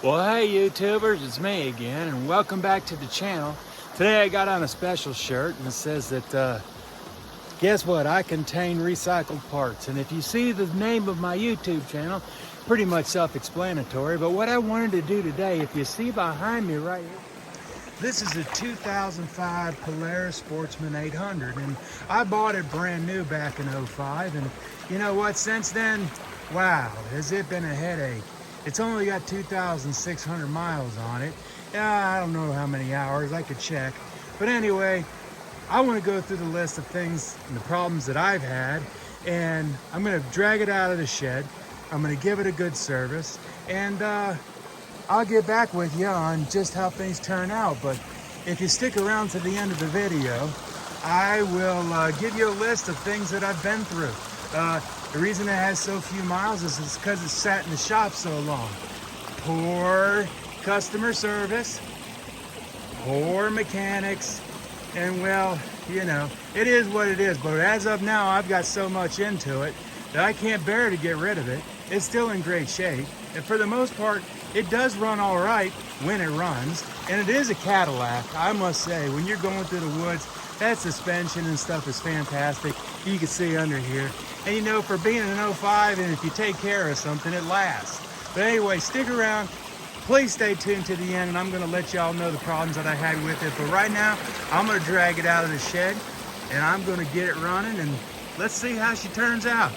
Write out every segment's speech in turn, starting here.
Well, hey YouTubers, it's me again, and welcome back to the channel. Today I got on a special shirt, and it says that, guess what? I contain recycled parts. And if you see the name of my YouTube channel, pretty much self-explanatory. But what I wanted to do today, if you see behind me right here, this is a 2005 Polaris Sportsman 800, and I bought it brand new back in '05. And you know what? Since then, wow, has it been a headache. It's only got 2,600 miles on it. I don't know how many hours, I could check. But anyway, I want to go through the list of things and the problems that I've had, and I'm going to drag it out of the shed. I'm going to give it a good service, and I'll get back with you on just how things turn out. But if you stick around to the end of the video, I will give you a list of things that I've been through. The reason it has so few miles is because it's sat in the shop so long. Poor customer service, poor mechanics, and well, you know, it is what it is. But as of now, I've got so much into it that I can't bear to get rid of it. It's still in great shape, and for the most part, it does run all right when it runs, and it is a Cadillac, I must say. When you're going through the woods, that suspension and stuff is fantastic. You can see under here. And you know, for being an '05, and if you take care of something, it lasts. But anyway, stick around. Please stay tuned to the end, and I'm going to let y'all know the problems that I had with it. But right now, I'm going to drag it out of the shed, and I'm going to get it running, and let's see how she turns out.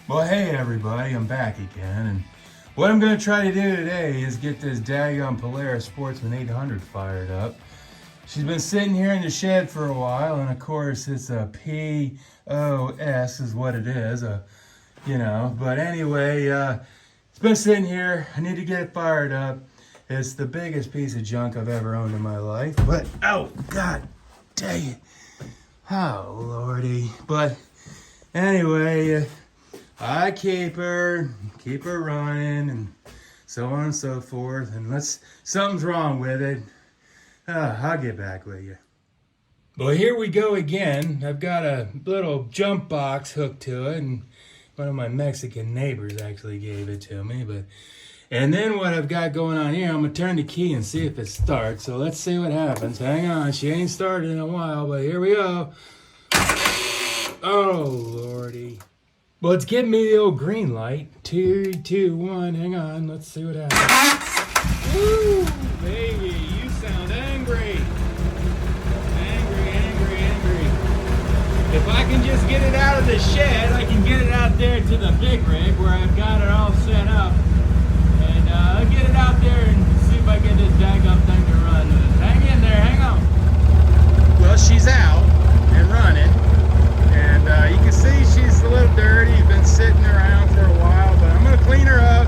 Well, hey everybody, I'm back again, and what I'm going to try to do today is get this daggone Polaris Sportsman 800 fired up. She's been sitting here in the shed for a while, and of course it's a POS is what it is, you know. But anyway, it's been sitting here. I need to get it fired up. It's the biggest piece of junk I've ever owned in my life. But, oh, God dang it. Oh, Lordy. But anyway, I keep her running, and so on and so forth. And something's wrong with it. I'll get back with you. Well, here we go again. I've got a little jump box hooked to it, and one of my Mexican neighbors actually gave it to me. And then what I've got going on here, I'm going to turn the key and see if it starts. So let's see what happens. Hang on, she ain't started in a while, but here we go. Oh, Lordy. Well, it's giving me the old green light. 3, 2, 1, hang on. Let's see what happens. Woo, baby, you sound angry. Angry. If I can just get it out of the shed, I can get it out there to the big rig where I've got it all set up. And I'll get it out there and see if I get this daggum thing to run. Hang in there, hang on. Well, she's out and running. And you can see she's a little dirty, been sitting around for a while, but I'm going to clean her up,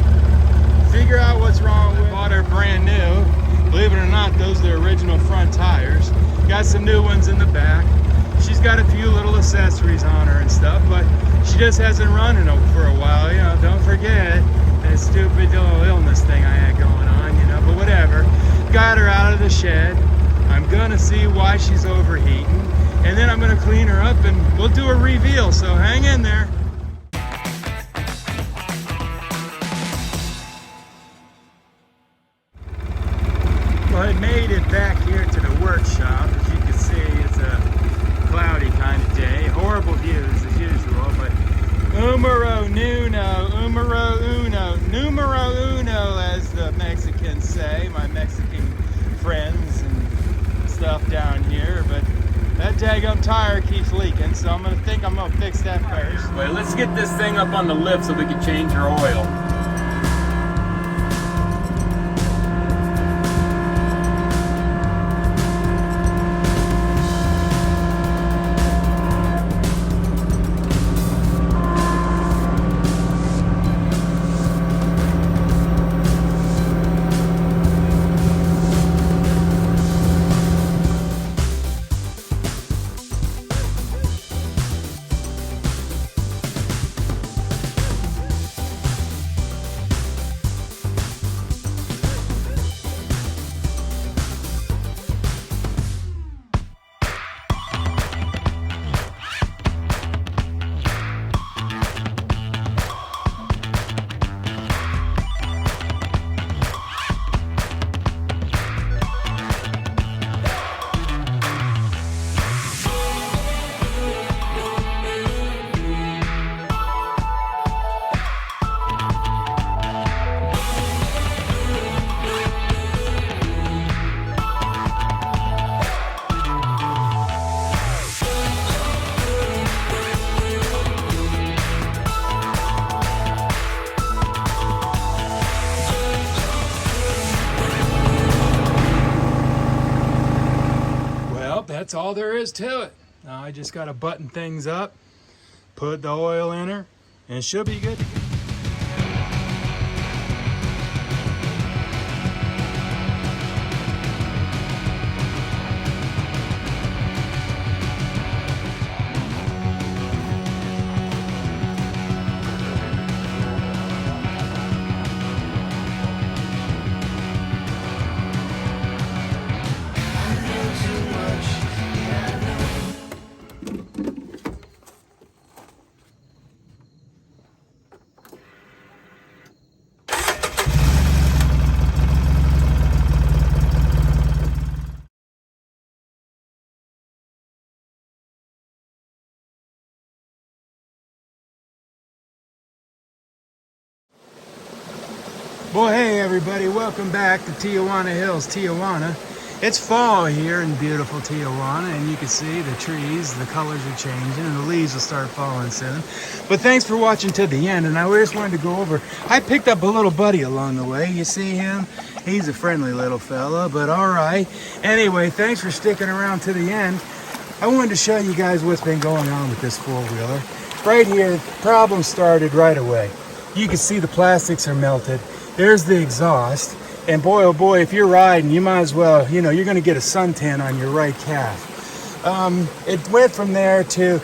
figure out what's wrong with it. Bought her brand new. Believe it or not, those are the original front tires. Got some new ones in the back. She's got a few little accessories on her and stuff, but she just hasn't run in them for a while. You know, don't forget that stupid little illness thing I had going on, you know, but whatever. Got her out of the shed. I'm going to see why she's overheating, and then I'm going to clean her up, and we'll do a reveal, so hang in there. Well, I made it back here to the workshop. As you can see, it's a cloudy kind of day. Horrible views as usual, but numero uno, as the Mexicans say, my Mexican friends and stuff down here. But that daggum tire keeps leaking, so I'm gonna fix that first. Wait, let's get this thing up on the lift so we can change her oil. that's all there is to it. Now I just got to button things up, put the oil in her, and she'll be good to go. Well, hey everybody, welcome back to Tijuana Hills, Tijuana. It's fall here in beautiful Tijuana, and you can see the trees, the colors are changing, and the leaves will start falling soon. But thanks for watching to the end, and I just wanted to go over, I picked up a little buddy along the way. You see him? He's a friendly little fella, but all right. Anyway, thanks for sticking around to the end. I wanted to show you guys what's been going on with this four-wheeler. Right here, the problem started right away. You can see the plastics are melted. There's the exhaust, and boy oh boy, if you're riding, you might as well, you know, you're going to get a suntan on your right calf. It went from there to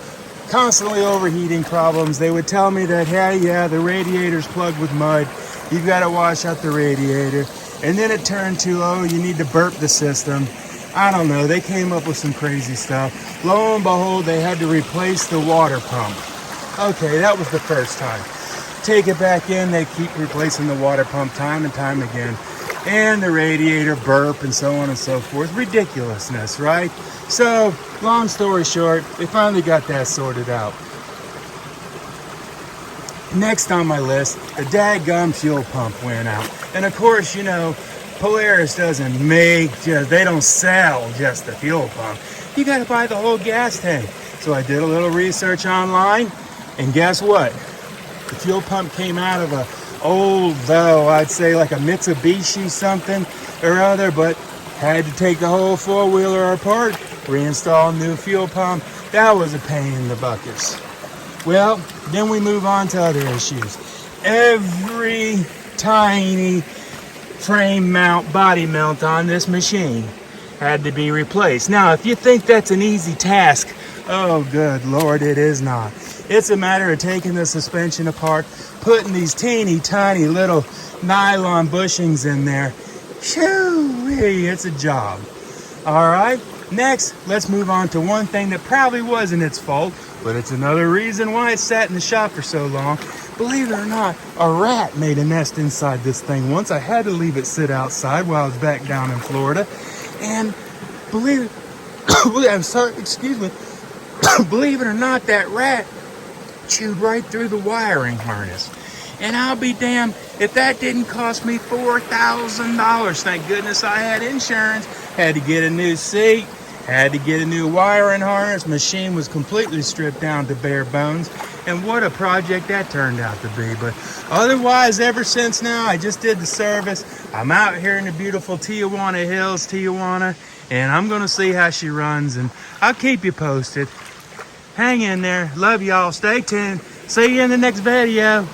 constantly overheating problems. They would tell me that, hey, yeah, the radiator's plugged with mud, you've got to wash out the radiator. And then it turned to, oh, you need to burp the system. I don't know, they came up with some crazy stuff. Lo and behold, they had to replace the water pump. Okay, that was the first time. Take it back in, they keep replacing the water pump time and time again, and the radiator burp and so on and so forth. Ridiculousness, right? So long story short, they finally got that sorted out. Next on my list, the daggum fuel pump went out, and of course, you know, Polaris doesn't make, they don't sell just the fuel pump. You got to buy the whole gas tank. So I did a little research online, and guess what? The fuel pump came out of a old, though, I'd say like a Mitsubishi something or other, but had to take the whole four-wheeler apart, reinstall a new fuel pump. That was a pain in the buckets. Well, then we move on to other issues. Every tiny frame mount, body mount on this machine had to be replaced. Now, if you think that's an easy task, oh, good Lord, it is not. It's a matter of taking the suspension apart, putting these teeny tiny little nylon bushings in there. Shoo-wee, it's a job. All right, next, let's move on to one thing that probably wasn't its fault, but it's another reason why it sat in the shop for so long. Believe it or not, a rat made a nest inside this thing once. I had to leave it sit outside while I was back down in Florida. And believe it or not, that rat chewed right through the wiring harness. And I'll be damned if that didn't cost me $4,000. Thank goodness I had insurance. Had to get a new seat, had to get a new wiring harness. Machine was completely stripped down to bare bones. And what a project that turned out to be. But otherwise, ever since now, I just did the service. I'm out here in the beautiful Tijuana Hills, Tijuana, and I'm going to see how she runs, and I'll keep you posted. Hang in there. Love y'all. Stay tuned. See you in the next video.